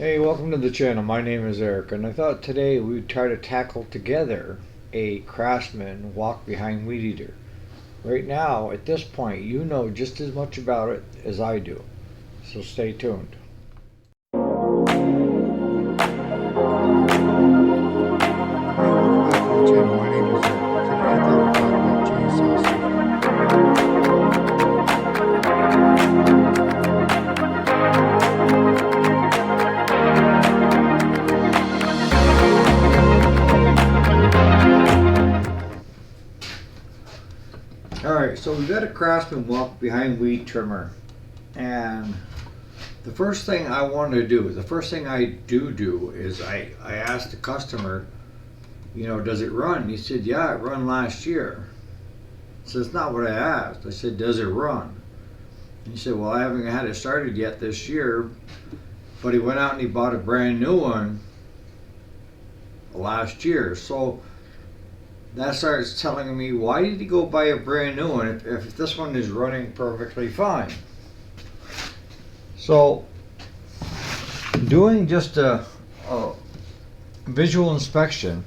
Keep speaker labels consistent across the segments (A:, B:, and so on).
A: Hey, welcome to the channel. My name is Eric, and I thought today we'd try to tackle together a Craftsman walk behind weed eater. Right now, at this point, you know just as much about it as I do, so stay tuned. Alright, so we've got a Craftsman walk behind weed trimmer, and the first thing I want to do, the first thing I do is I asked the customer, does it run? He said, yeah, it run last year. So it's not what I asked. I said, does it run? He said, well, I haven't had it started yet this year, but he went out and he bought a brand new one last year. So that starts telling me, why did he go buy a brand new one if this one is running perfectly fine? So doing just a visual inspection,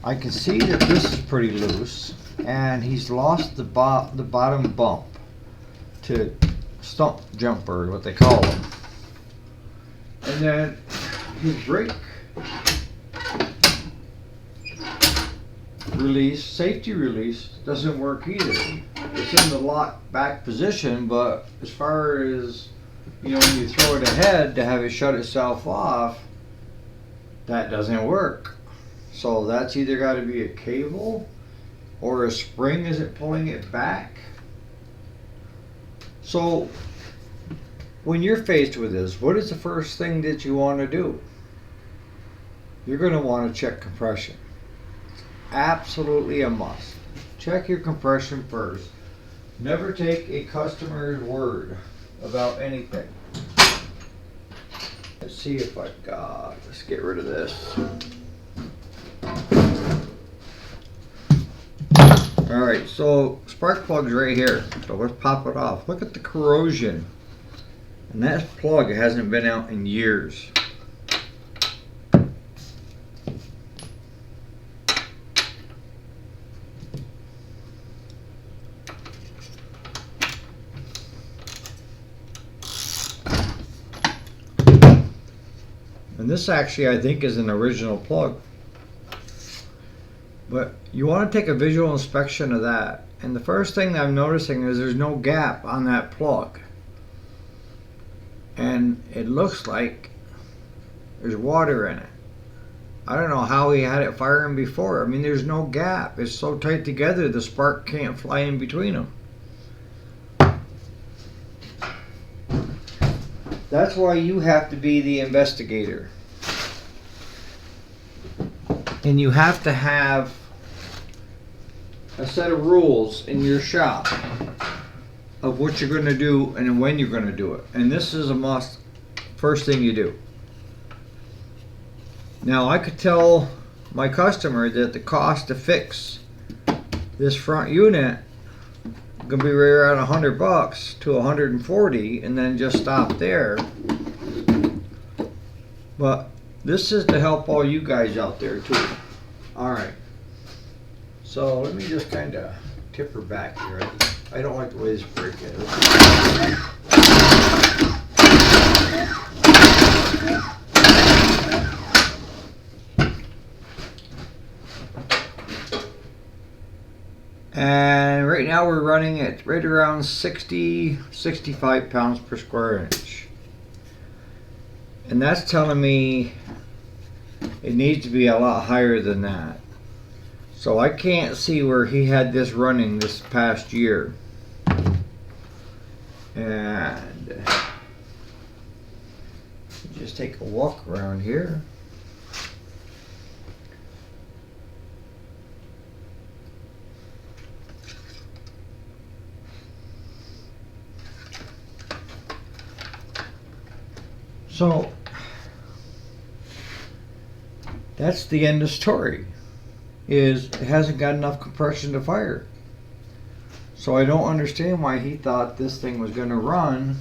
A: I can see that this is pretty loose, and he's lost the bottom bump to stump jumper, what they call them. And then his brake release, safety release, doesn't work either. It's in the lock back position, but as far as, when you throw it ahead to have it shut itself off, that doesn't work. So that's either got to be a cable or a spring isn't pulling it back. So when you're faced with this, what is the first thing that you want to do? You're going to want to check compression. Absolutely a must. Check your compression first. Never take a customer's word about anything. Let's see if I've got, let's get rid of this. Alright, so spark plug's right here. So let's pop it off. Look at the corrosion. And that plug hasn't been out in years. And this actually, I think, is an original plug. But you want to take a visual inspection of that. And the first thing I'm noticing is there's no gap on that plug. And it looks like there's water in it. I don't know how he had it firing before. I mean, there's no gap. It's so tight together, the spark can't fly in between them. That's why you have to be the investigator. And you have to have a set of rules in your shop of what you're going to do and when you're going to do it. And this is a must, first thing you do. Now I could tell my customer that the cost to fix this front unit gonna be right around $100 to $140, and then just stop there. But this is to help all you guys out there too. Alright, so let me just kind of tip her back here. I don't like the way this brake is. And right now we're running at right around 65 pounds per square inch. And that's telling me it needs to be a lot higher than that. So I can't see where he had this running this past year. And just take a walk around here. So that's the end of the story, is it hasn't got enough compression to fire. So I don't understand why he thought this thing was going to run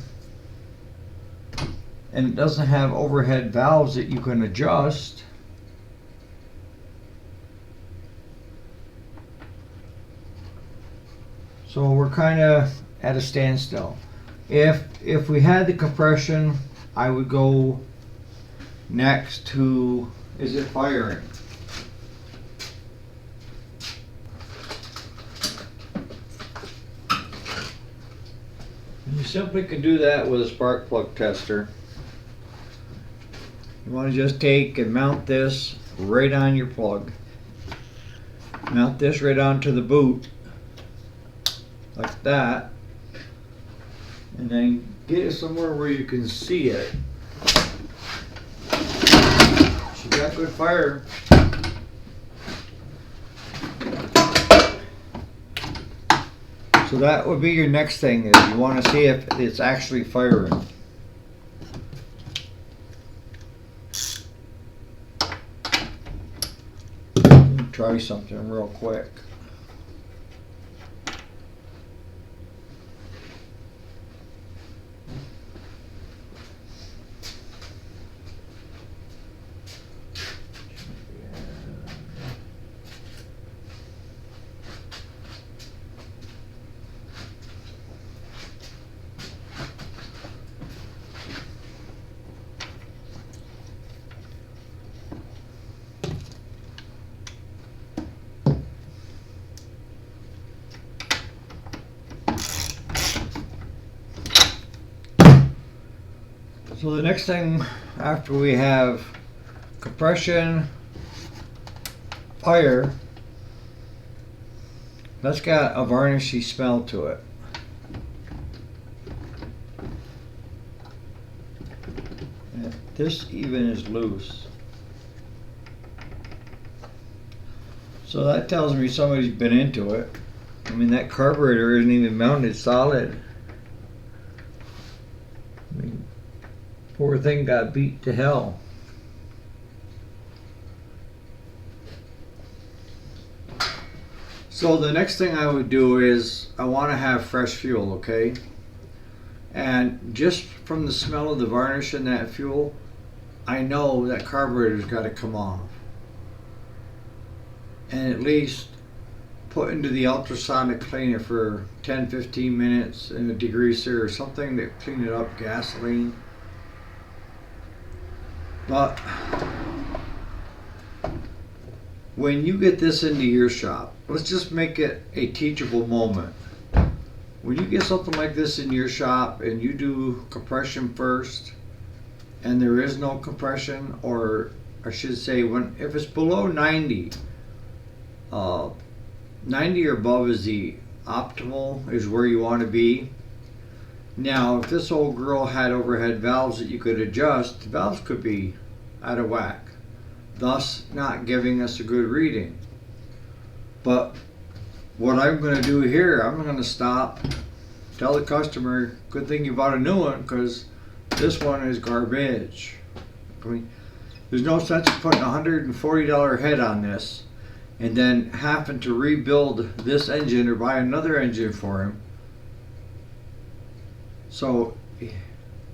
A: and it doesn't have overhead valves that you can adjust, so we're kind of at a standstill. If we had the compression, I would go next to, is it firing? You simply can do that with a spark plug tester. You want to just take and mount this right on your plug. Mount this right onto the boot, like that. And then get it somewhere where you can see it. She got good fire. So that would be your next thing, is you want to see if it's actually firing. Let me try something real quick. So the next thing after we have compression, fire, that's got a varnishy smell to it. And this even is loose. So that tells me somebody's been into it. I mean, that carburetor isn't even mounted solid. I mean, poor thing got beat to hell. So the next thing I would do is I want to have fresh fuel, okay? And just from the smell of the varnish in that fuel, I know that carburetor's got to come off. And at least put into the ultrasonic cleaner for 10-15 minutes in a degreaser or something to clean it up, gasoline. But when you get this into your shop, let's just make it a teachable moment. When you get something like this in your shop and you do compression first and there is no compression, or I should say, if it's below 90, 90 or above is the optimal, is where you want to be. Now, if this old girl had overhead valves that you could adjust, the valves could be out of whack, thus not giving us a good reading. But what I'm going to do here, I'm going to stop, tell the customer, good thing you bought a new one, because this one is garbage. I mean, there's no sense in putting a $140 head on this and then having to rebuild this engine or buy another engine for him. So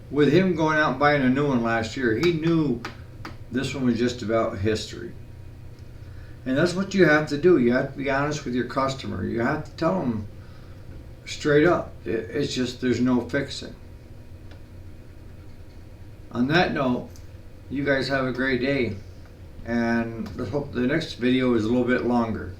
A: with him going out and buying a new one last year, he knew this one was just about history. And that's what you have to do. You have to be honest with your customer. You have to tell them straight up. It's just, there's no fixing. On that note, you guys have a great day. And let's hope the next video is a little bit longer.